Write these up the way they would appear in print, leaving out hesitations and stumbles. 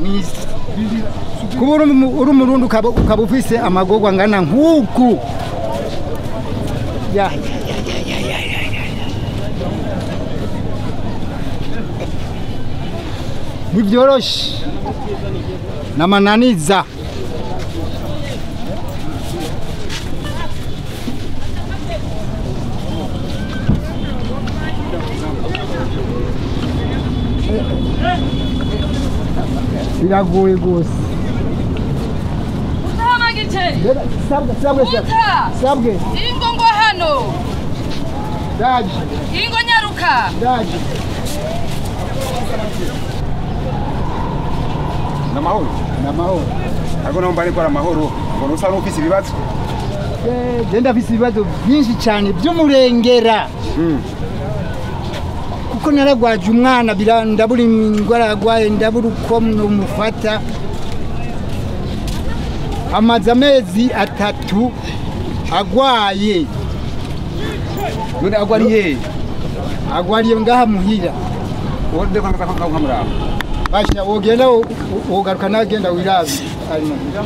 mwisi kuba uri umurundi ukaba ufise amagorwa angana nk'uku bivyoroshe namananiza biragoye gose sabwe ingo ngo hano daje ingo nyaruka daje namahoro ariko naho mbari kwa amahoro ngo nusa n'ufise ibibazo genda afise ibibazo byinshi cyane by'umurengera kuko naragwaje umwana ndabura ingwara yagwaye ndabura uko mufata amaze amezi 3 agwaye none agwariye agwariye ngaha muhira wonde kwanga kamuraba basha wogenda wogaruka nagenda wirazi ari muhira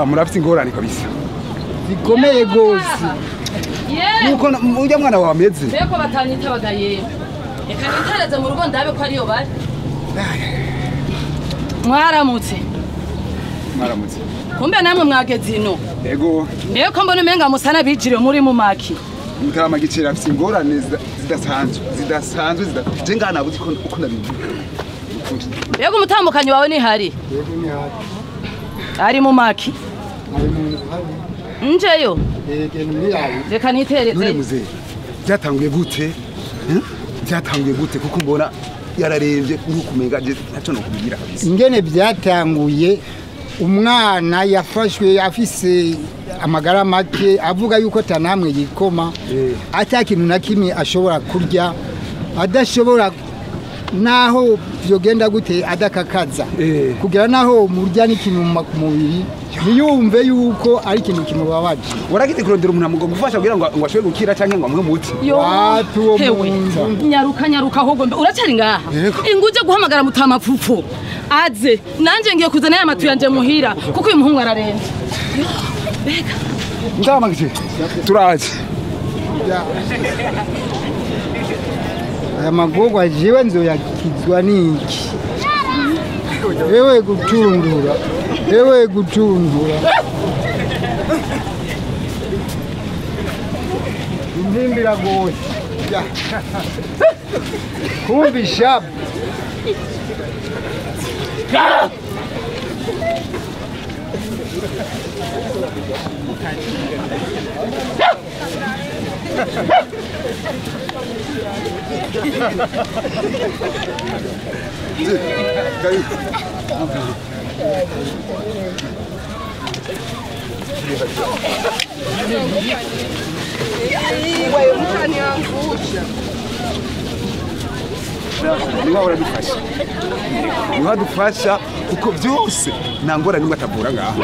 murafite ingorane kabisa zikomeye gose nuko ujya mwana wawe ameze beko batanyita bagaye reka nitereze mu rugo ndabe ko ariyo bari mwaramutse kumbe namwe mwageze ino yego mbeko mbona umenga musana bijire muri mu maki mutama gicera afite ingorane zidasanzwe je ngana buzi uko nabivuga mbeko umutambukanyi wawe ni hari ari mu maki njeyo reka nitereze none muze byatanguye gute kuko mbona yararembye nkukumenga je naco no kubigira kabisa ingene byatanguye umwana yafashwe afise amagara make avuga yuko tanamwe yikoma atakintu na kimwe ashobora kurya adashobora naho byogenda gute adakakaza kugira naho murya n'ikintu mu mubiri niyumve yuko ari ikintu kimubabaje waragite kurondera umuntu amugo gufasha kugira ngo ashobore gukira canke ngo amwe muti watu nyaruka ahubwo uracari ngaha inguje guhamagara mutamapfupfu aze nanje ngiye kuzana ya matu yanje muhira kuko uyu muhungu ararembye bega ndamagije turaje aya magorwa jewe nzoyakizwa niki ewe gucundura indimbira gose kumbi shab niho dufasha kuko byose nta ngorane nimwe atavura ngaho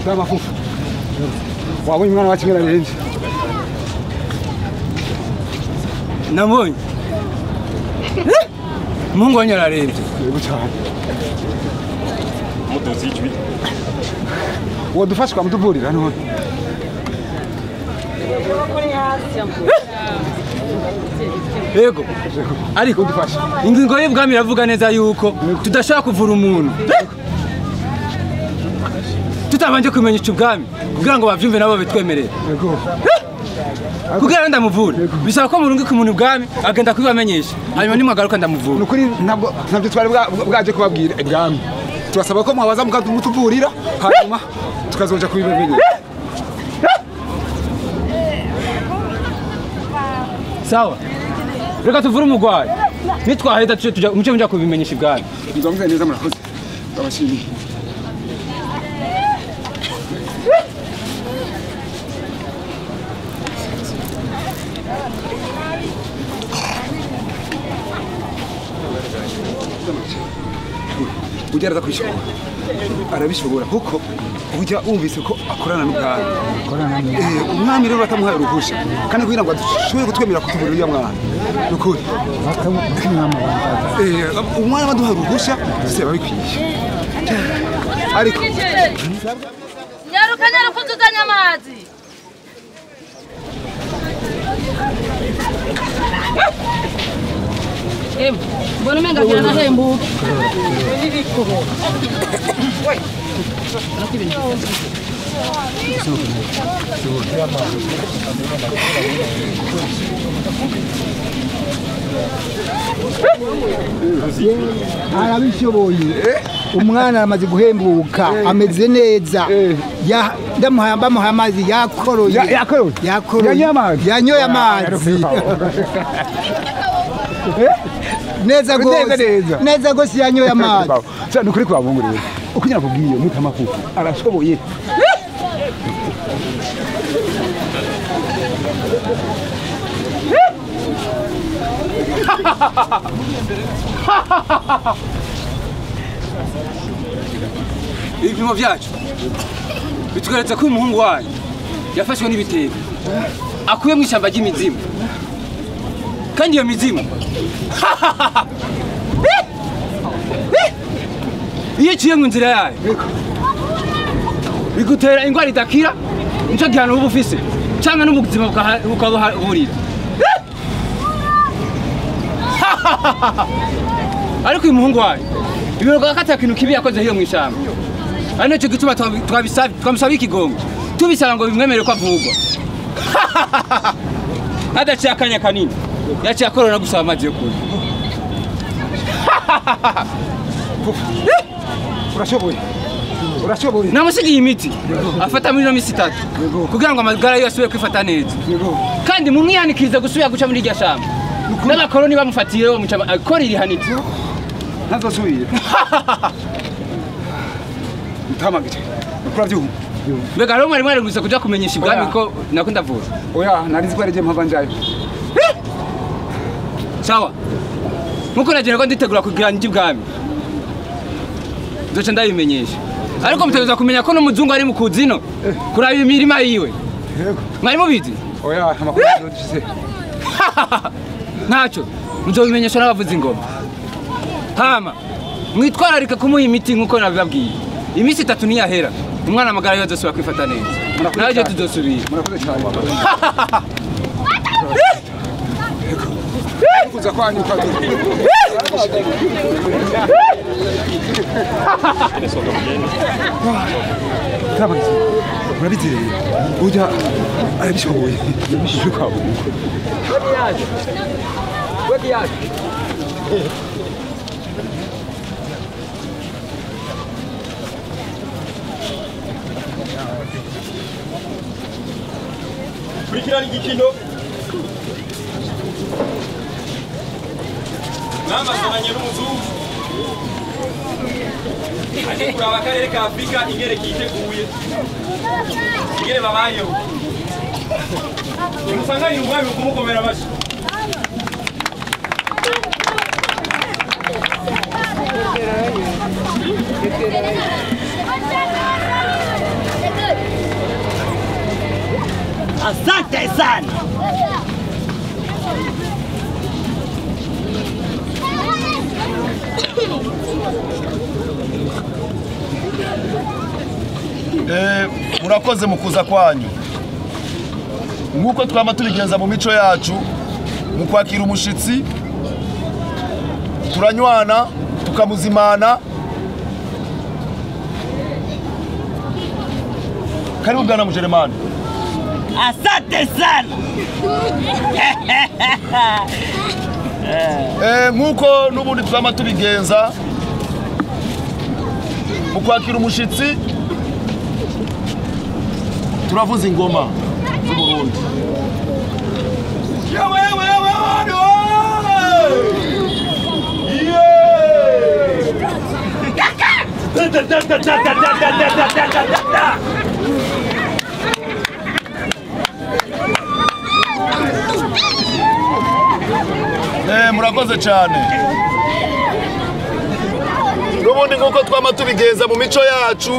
Tama fufu. Wabonye mwana wacu ngararenje. Namoni. Mungu wanyararembye. Yego cyane. Mudozi ijwi. Wodufashwa mutuvurira none. Yego. Ariko dufasha. Ingingo y'ubwami iravuga neza yuko tudashaka kuvura umuntu. Tutabanje kumenya icyo ubwami kugira ngo bavyumve nabo bitwemerere. Yego. Kugira ndamuvura. Bisaba ko murungika umuntu ubwami agenda kubibamenyesha. Hanyuma nimwagaruka ndamuvura. Nukuri ntabwo twari bwaje kubabwira ibwami. Turasaba ko mwabaza mukatuvurira hanyuma tukazoja kubimenyesha. Sawa. Reka tuvure umugwayi. Nitwahita tuje muce muja kubimenyesha ibwami. Nzomze neza murakoze. ndabashimiye ujya araza kwishobora arabishobora kuko ujya wumvise ko akorana n'ubwami umwami rero batamuhaye uruhushya kandi kugira ngo ashobore kutwemerera kutuvurira uriya mwana ni ukuri umwana baduhaye uruhushya duse babikwiye ariko nyaruka tuzanye amazi mbona umenga ngira nahembuka arabishoboye umwana amaze guhembuka ameze neza bamuhaye amazi yakoroye yanyoye amazi neza gose yanyoye amazi cyane ukuri kwa bungu rero ukugira kubwiye mutamaku arashoboye ibipimo byacu bitweretse ko umuhungu wanyu yafashwe n'ibitero akuye mu ishyamba ry'imizimu kandi iyo mizimu iyo iciye mu nzira yayo bigutera indwara idakira nicyo gihano uba ufise cyangwa n'ubuzima bukabuburira ariko uyu muhungu wanyu ibiroga ko ata kintu kibi yakoze hiyo mu ishyamba ari nacyo gituma twamusaba ikigongo tubisaba ngo bimwemere ko avugwa adaciye akanya kanini yaciye akorora gusaba amazi yo kunywa urashoboye namusigiye imiti afata muri ino minsi 3 kugira ngo amagara yose asubire kwifata neza kandi mumwihanikirize gusubira guca muri iryo shamba n'abakoroni bamufatiye bamuca akora irihanitse ntazosubire utamagije ukora byumva mbega rero mwari gusa kuja kumenyesha ibwami ko nako ndavura oya narizi ko areje mpava njayo sawa nkuko nagira ko nditegura kugira njye ibwami nzoca ndabimenyesha ariko mutegereza kumenya ko n'umuzungu ari mu kuzino kuraba imirima yiwe mwari mubizi oya amakuru yose ntacyo muzobimenyesha n'abavuza ingoma hama mwitwararika kumuha imiti nkuko nabibabwiye iminsi 3 niyahera umwana amagara yose asubira kwifata neza naje tuzosubira murakoze cyane kuza kwanyu kwa murabizi ujya arabishoboye yabishije kwa bungu kurikirana igikino namazananye n'umuzungu aje kuraba akarere ka Afurika ingere kiteguye ingere babayeho nimusanganire umwami kumukomera amashyi Asante sana. Murakoze mu kuza kwanyu nk'uko twama tubigenza mu mico yacu mu kwakira umushitsi turanywana tukamuzimana karibu bwana Mujeremani. Asante sana. Nk'uko n'ubundi twama tubigenza mu kwakira umushitsi turavuza ingoma z'Uburundi. Murakoze cyane. Nubundi nguko twama tubigenza mu mico yacu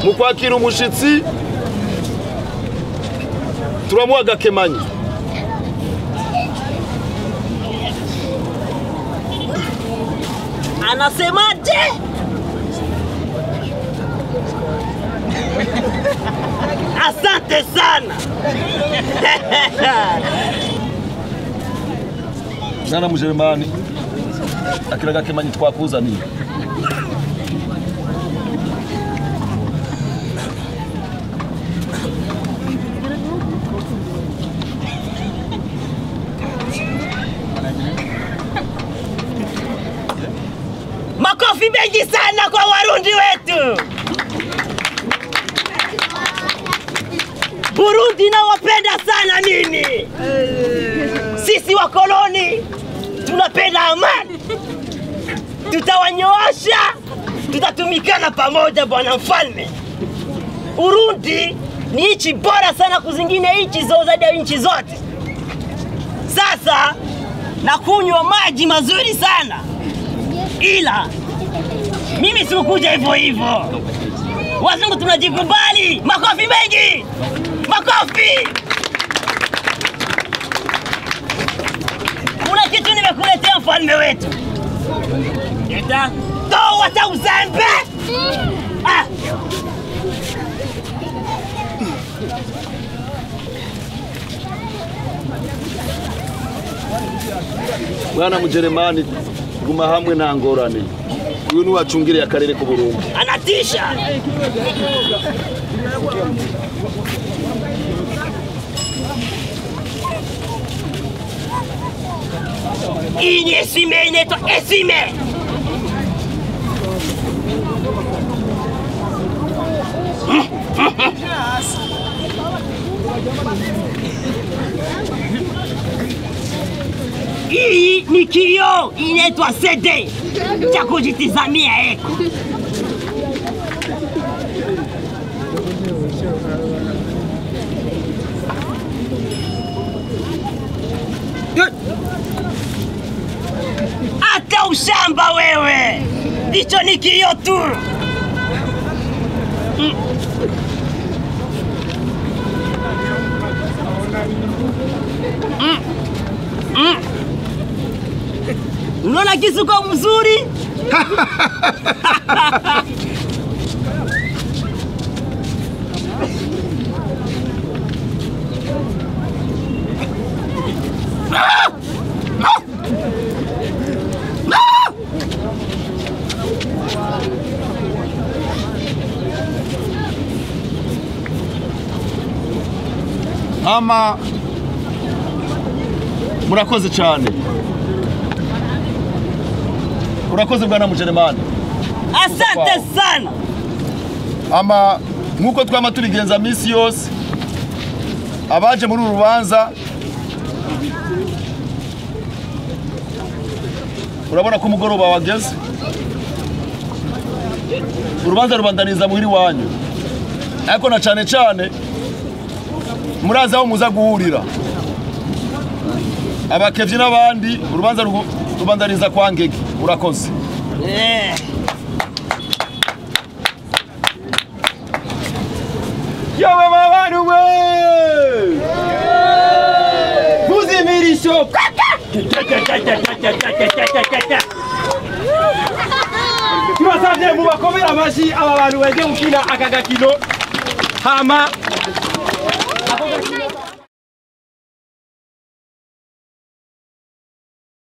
mu kwakira umushitsi turamuha gakemanyi. Anasemaje? Asante sana. Nana Mujeremani akira gakemanyi twakuzaniye. Makofi mengi sana kwa Warundi wetu. Burundi nawapenda sana mimi. Sisi wakoloni tunapenda amani. Tutawanyoosha, tutatumikana pamoja bwana mfalme. Burundi ni nchi bora sana kuzingine nchi zaidi ya nchi zote. Sasa nakunywa maji mazuri sana. Ila mimi sikukuja hivyo hivyo. Wazungu tunajikubali. Makofi mengi. Makofi. Kuna kitu nimekuletea mfalme wetu. Eta toa ta uzembe. Bwana Mujeremani guma hamwe nta ngorane. Uyu ni wacungire akarere ku Burundi. Anatisha. Hii esime inaitwa esime. Hii ni kioo inaitwa CD cha kujitizamia eko. Hata ushamba wewe, hicho ni kioo tu. Unaona kisuko mzuri? Ama murakoze cyane. Murakoze bwana Mujeremani. Asante sana. Ama nkuko twama turigenza misi yose abaje muri urubanza urabona ko mugoroba wageze. Urubanza rubandaniza muhiri wanyu. Ariko na cyane cyane muraza aho muza guhurira. Abakevyi n'abandi urubanza rubandaniza kwa Ngege. Urakoze. Yawe mabanu we! Muzimirisho! Turasavye mu bakomera amashi aba bantu baje gukina aka gakino hama